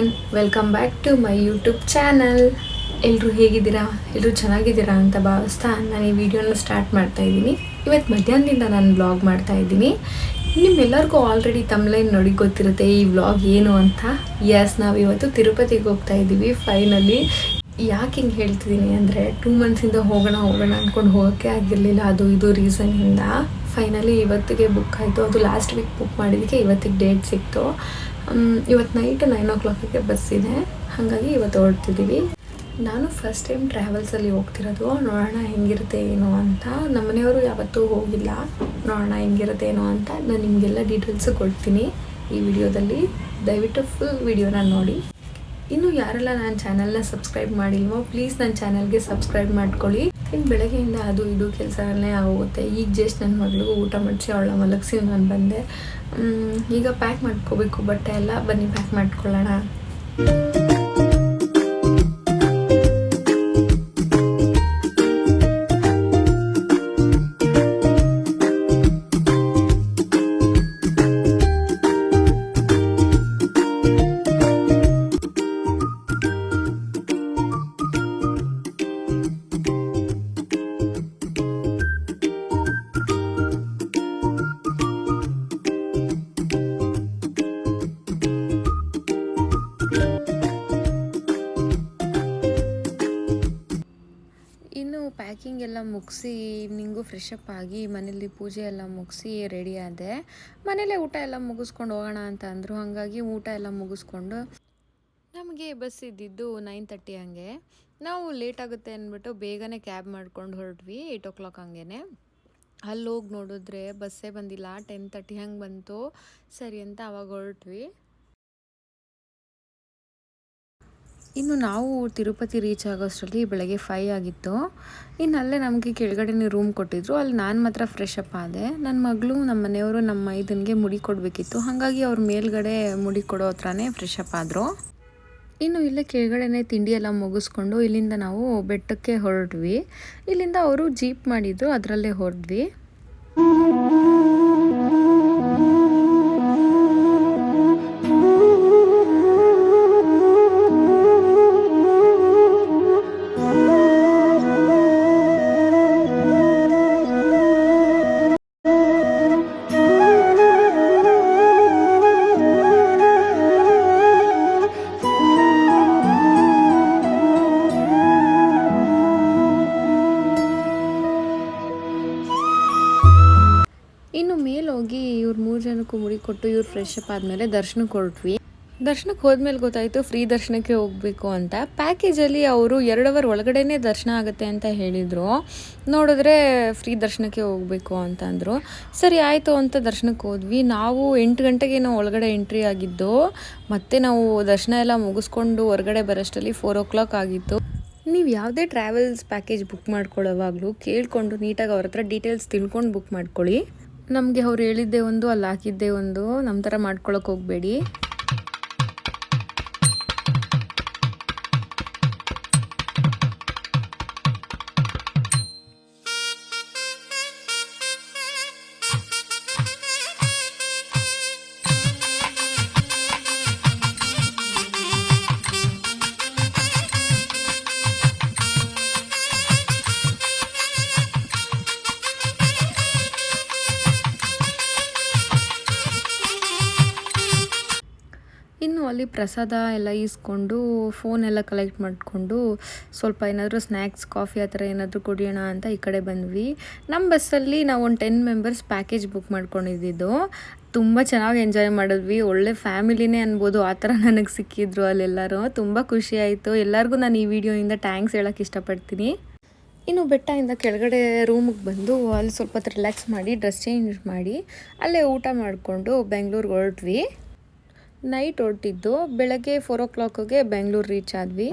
Everyone, welcome back to my YouTube channel. ಎಲ್ಲರೂ ಹೇಗಿದ್ದೀರಾ? ಎಲ್ಲರೂ ಚೆನ್ನಾಗಿದ್ದೀರಾ ಅಂತ ಭಾವಿಸ್ತಾ ನಾನು ಈ ವಿಡಿಯೋನ ಸ್ಟಾರ್ಟ್ ಮಾಡ್ತಾ ಇದ್ದೀನಿ. ಇವತ್ತು ಮಧ್ಯಾಹ್ನದಿಂದ ನಾನು ವ್ಲಾಗ್ ಮಾಡ್ತಾ ಇದ್ದೀನಿ. ನಿಮ್ಮೆಲ್ಲರಿಗೂ ಆಲ್ರೆಡಿ ತಮ್ಲೈನ್ ನೋಡಿ ಗೊತ್ತಿರುತ್ತೆ ಈ ವ್ಲಾಗ್ ಏನು ಅಂತ. ನಾವು ಇವತ್ತು ತಿರುಪತಿಗೆ ಹೋಗ್ತಾ ಇದ್ದೀವಿ ಫೈನಲಿ. ಯಾಕೆ ಹಿಂಗೆ ಹೇಳ್ತಿದ್ದೀನಿ ಅಂದರೆ 2 ಮಂತ್ಸಿಂದ ಹೋಗೋಣ ಅಂದ್ಕೊಂಡು ಹೋಗೋಕ್ಕೆ ಆಗಿರಲಿಲ್ಲ. ಅದು ಇದು ರೀಸನ್ನಿಂದ ಫೈನಲಿ ಇವತ್ತಿಗೆ ಬುಕ್ ಆಯಿತು. ಅದು ಲಾಸ್ಟ್ ವೀಕ್ ಬುಕ್ ಮಾಡಿದ್ದಕ್ಕೆ ಇವತ್ತಿಗೆ ಡೇಟ್ ಸಿಕ್ತು. ಇವತ್ತು ನೈಟ್ 9 o'clock ಬಸ್ ಇದೆ, ಹಾಗಾಗಿ ಇವತ್ತು ಹೊರಡ್ತಿದ್ದೀವಿ. ನಾನು ಫಸ್ಟ್ ಟೈಮ್ ಟ್ರಾವೆಲ್ಸಲ್ಲಿ ಹೋಗ್ತಿರೋದು. ನೋಡೋಣ ಹೆಂಗಿರುತ್ತೆ ಏನೋ ಅಂತ. ನಮ್ಮನೆಯವರು ಯಾವತ್ತೂ ಹೋಗಿಲ್ಲ, ನೋಡೋಣ ಹೆಂಗಿರುತ್ತೆ ಏನೋ ಅಂತ. ನಾನು ನಿಮಗೆಲ್ಲ ಡೀಟೇಲ್ಸು ಕೊಡ್ತೀನಿ ಈ ವಿಡಿಯೋದಲ್ಲಿ. ದಯವಿಟ್ಟು ಫುಲ್ ವಿಡಿಯೋನ ನೋಡಿ. ಇನ್ನು ಯಾರೆಲ್ಲ ನನ್ನ ಚಾನಲ್ನ ಸಬ್ಸ್ಕ್ರೈಬ್ ಮಾಡಿಲ್ವೋ ಪ್ಲೀಸ್ ನನ್ನ ಚಾನಲ್ಗೆ ಸಬ್ಸ್ಕ್ರೈಬ್ ಮಾಡ್ಕೊಳ್ಳಿ. ಇನ್ನು ಬೆಳಗ್ಗೆಯಿಂದ ಅದು ಇದು ಕೆಲಸನೇ ಆಗೋಗುತ್ತೆ. ಈಗ ಜಸ್ಟ್ ನನ್ನ ಮಗಳಿಗೂ ಊಟ ಮಾಡಿಸಿ ಅವಳ ಮಲಗಿಸಿ ನಾನು ಬಂದೆ. ಈಗ ಪ್ಯಾಕ್ ಮಾಡ್ಕೋಬೇಕು ಬಟ್ಟೆ ಎಲ್ಲ. ಬನ್ನಿ ಪ್ಯಾಕ್ ಮಾಡ್ಕೊಳ್ಳೋಣ. ಇನ್ನು ಪ್ಯಾಕಿಂಗ್ ಎಲ್ಲ ಮುಗಿಸಿ ಈವ್ನಿಂಗು ಫ್ರೆಶ್ ಅಪ್ ಆಗಿ ಮನೇಲಿ ಪೂಜೆ ಎಲ್ಲ ಮುಗಿಸಿ ರೆಡಿ ಆದೆ. ಮನೇಲೇ ಊಟ ಎಲ್ಲ ಮುಗಿಸ್ಕೊಂಡು ಹೋಗೋಣ ಅಂತ ಅಂದರು. ಹಾಗಾಗಿ ಊಟ ಎಲ್ಲ ಮುಗಿಸ್ಕೊಂಡು ನಮಗೆ ಬಸ್ ಇದ್ದಿದ್ದು 9:30 ಹಂಗೆ. ನಾವು ಲೇಟ್ ಆಗುತ್ತೆ ಅಂದ್ಬಿಟ್ಟು ಬೇಗನೆ ಕ್ಯಾಬ್ ಮಾಡ್ಕೊಂಡು ಹೊರಟ್ವಿ 8 o'clock ಹಂಗೆ. ಅಲ್ಲಿ ಹೋಗಿ ನೋಡಿದ್ರೆ ಬಸ್ಸೇ ಬಂದಿಲ್ಲ. 10:30 ಹಂಗೆ ಬಂತು. ಸರಿ ಅಂತ ಅವಾಗ ಹೊರಟ್ವಿ. ಇನ್ನು ನಾವು ತಿರುಪತಿ ರೀಚ್ ಆಗೋಷ್ಟರಲ್ಲಿ ಬೆಳಗ್ಗೆ 5 ಆಗಿತ್ತು. ಇನ್ನು ಅಲ್ಲೇ ನಮಗೆ ಕೆಳಗಡೆನೇ ರೂಮ್ ಕೊಟ್ಟಿದ್ರು. ಅಲ್ಲಿ ನಾನು ಮಾತ್ರ ಫ್ರೆಶ್ ಅಪ್ ಆದೆ. ನನ್ನ ಮಗಳು, ನಮ್ಮ ಮನೆಯವರು, ನಮ್ಮ ಮೈದನಿಗೆ ಮುಡಿ ಕೊಡಬೇಕಿತ್ತು. ಹಾಗಾಗಿ ಅವ್ರ ಮೇಲ್ಗಡೆ ಮುಡಿ ಕೊಡೋ ಹತ್ರನೇ ಫ್ರೆಶ್ ಅಪ್ ಆದರು. ಇನ್ನು ಇಲ್ಲೇ ಕೆಳಗಡೆನೇ ತಿಂಡಿ ಎಲ್ಲ ಮುಗಿಸ್ಕೊಂಡು ಇಲ್ಲಿಂದ ನಾವು ಬೆಟ್ಟಕ್ಕೆ ಹೊರಟ್ವಿ. ಇಲ್ಲಿಂದ ಅವರು ಜೀಪ್ ಮಾಡಿದ್ರು, ಅದರಲ್ಲೇ ಹೊರಟ್ವಿ. ಇನ್ನು ಮೇಲೆ ಹೋಗಿ ಇವ್ರು 3 ಜನಕ್ಕೂ ಮುಡಿ ಕೊಟ್ಟು ಇವ್ರು ಫ್ರೆಶ್ ಅಪ್ ಆದಮೇಲೆ ದರ್ಶನಕ್ಕೆ ಹೊರಟ್ವಿ. ದರ್ಶನಕ್ಕೆ ಹೋದ್ಮೇಲೆ ಗೊತ್ತಾಯಿತು ಫ್ರೀ ದರ್ಶನಕ್ಕೆ ಹೋಗಬೇಕು ಅಂತ. ಪ್ಯಾಕೇಜಲ್ಲಿ ಅವರು 2 ಅವರ್ ಒಳಗಡೆನೇ ದರ್ಶನ ಆಗುತ್ತೆ ಅಂತ ಹೇಳಿದರು. ನೋಡಿದ್ರೆ ಫ್ರೀ ದರ್ಶನಕ್ಕೆ ಹೋಗಬೇಕು ಅಂತಂದರು. ಸರಿ ಆಯಿತು ಅಂತ ದರ್ಶನಕ್ಕೆ ಹೋದ್ವಿ. ನಾವು 8 ಗಂಟೆಗೇನೋ ಒಳಗಡೆ ಎಂಟ್ರಿ ಆಗಿದ್ದು. ಮತ್ತು ನಾವು ದರ್ಶನ ಎಲ್ಲ ಮುಗಿಸ್ಕೊಂಡು ಹೊರಗಡೆ ಬರೋಷ್ಟರಲ್ಲಿ 4 o'clock ಆಗಿತ್ತು. ನೀವು ಯಾವುದೇ ಟ್ರಾವೆಲ್ಸ್ ಪ್ಯಾಕೇಜ್ ಬುಕ್ ಮಾಡ್ಕೊಳ್ಳೋವಾಗಲೂ ಕೇಳಿಕೊಂಡು ನೀಟಾಗಿ ಅವ್ರ ಹತ್ರ ಡೀಟೇಲ್ಸ್ ತಿಳ್ಕೊಂಡು ಬುಕ್ ಮಾಡ್ಕೊಳ್ಳಿ. ನಮಗೆ ಅವ್ರು ಹೇಳಿದ್ದೇ ಒಂದು, ಅಲ್ಲಿ ಹಾಕಿದ್ದೇ ಒಂದು, ನಮ್ಮ ಥರ ಮಾಡ್ಕೊಳಕ್ಕೆ ಹೋಗಬೇಡಿ. ಇನ್ನು ಅಲ್ಲಿ ಪ್ರಸಾದ ಎಲ್ಲ ಈಸ್ಕೊಂಡು ಫೋನ್ ಎಲ್ಲ ಕಲೆಕ್ಟ್ ಮಾಡಿಕೊಂಡು ಸ್ವಲ್ಪ ಏನಾದರೂ ಸ್ನ್ಯಾಕ್ಸ್, ಕಾಫಿ ಆ ಥರ ಏನಾದರೂ ಕುಡಿಯೋಣ ಅಂತ ಈ ಕಡೆ ಬಂದ್ವಿ. ನಮ್ಮ ಬಸ್ಸಲ್ಲಿ ನಾವು ಒಂದು 10 ಮೆಂಬರ್ಸ್ ಪ್ಯಾಕೇಜ್ ಬುಕ್ ಮಾಡ್ಕೊಂಡಿದ್ದು. ತುಂಬ ಚೆನ್ನಾಗಿ ಎಂಜಾಯ್ ಮಾಡಿದ್ವಿ. ಒಳ್ಳೆ ಫ್ಯಾಮಿಲಿನೇ ಅನ್ಬೋದು, ಆ ಥರ ನನಗೆ ಸಿಕ್ಕಿದ್ರು ಅಲ್ಲೆಲ್ಲರೂ. ತುಂಬ ಖುಷಿ ಆಯಿತು. ಎಲ್ಲರಿಗೂ ನಾನು ಈ ವಿಡಿಯೋಯಿಂದ ಥ್ಯಾಂಕ್ಸ್ ಹೇಳೋಕ್ಕೆ ಇಷ್ಟಪಡ್ತೀನಿ. ಇನ್ನು ಬೆಟ್ಟದಿಂದ ಕೆಳಗಡೆ ರೂಮಿಗೆ ಬಂದು ಅಲ್ಲಿ ಸ್ವಲ್ಪ ಹೊತ್ತು ರಿಲ್ಯಾಕ್ಸ್ ಮಾಡಿ ಡ್ರೆಸ್ ಚೇಂಜ್ ಮಾಡಿ ಅಲ್ಲೇ ಊಟ ಮಾಡಿಕೊಂಡು ಬೆಂಗಳೂರಿಗೆ ಹೊರಟ್ವಿ. ನೈಟ್ ಹೊರಟಿದ್ದು, ಬೆಳಗ್ಗೆ 4 o'clockಗೆ ಬೆಂಗಳೂರು ರೀಚ್ ಆದ್ವಿ.